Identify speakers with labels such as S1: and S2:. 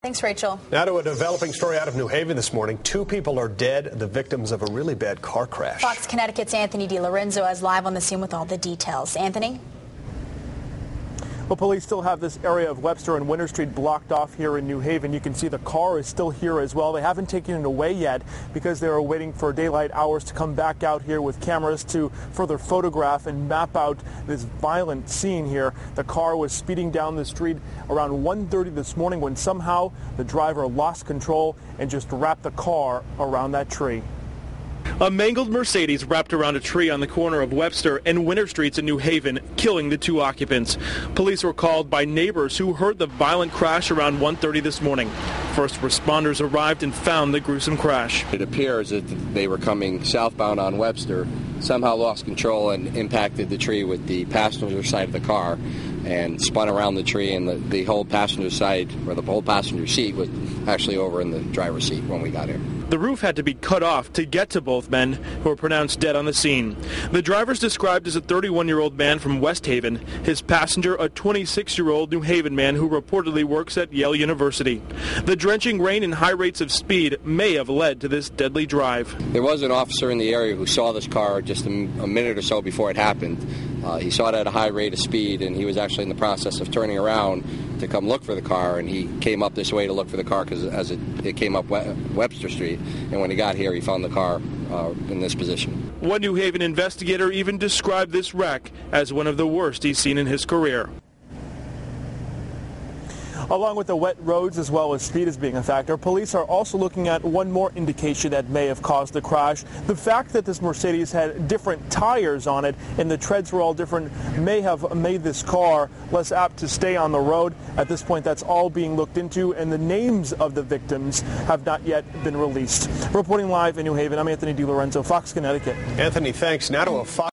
S1: Thanks, Rachel.
S2: Now to a developing story out of New Haven this morning. 2 people are dead, the victims of a really bad car crash.
S1: Fox Connecticut's Anthony DiLorenzo is live on the scene with all the details. Anthony?
S3: Well, police still have this area of Webster and Winter Street blocked off here in New Haven. You can see the car is still here as well. They haven't taken it away yet because they are waiting for daylight hours to come back out here with cameras to further photograph and map out this violent scene here. The car was speeding down the street around 1:30 this morning when somehow the driver lost control and just wrapped the car around that tree.
S4: A mangled Mercedes wrapped around a tree on the corner of Webster and Winter Streets in New Haven, killing the 2 occupants. Police were called by neighbors who heard the violent crash around 1:30 this morning. First responders arrived and found the gruesome crash.
S5: It appears that they were coming southbound on Webster, somehow lost control and impacted the tree with the passenger side of the car and spun around the tree, and the whole passenger side, or the whole passenger seat, was actually over in the driver's seat when we got here.
S4: The roof had to be cut off to get to both men, who were pronounced dead on the scene. The driver's described as a 31-year-old man from West Haven. His passenger, a 26-year-old New Haven man who reportedly works at Yale University. The drenching rain and high rates of speed may have led to this deadly drive.
S5: There was an officer in the area who saw this car just a minute or so before it happened. He saw it at a high rate of speed, and he was actually in the process of turning around to come look for the car, and he came up this way to look for the car because as it came up Webster Street, and when he got here he found the car in this position.
S4: One New Haven investigator even described this wreck as one of the worst he's seen in his career.
S3: Along with the wet roads as well as speed as being a factor, police are also looking at one more indication that may have caused the crash. The fact that this Mercedes had different tires on it and the treads were all different may have made this car less apt to stay on the road. At this point, that's all being looked into, and the names of the victims have not yet been released. Reporting live in New Haven, I'm Anthony DiLorenzo, Fox Connecticut.
S2: Anthony, thanks. Now to a Fox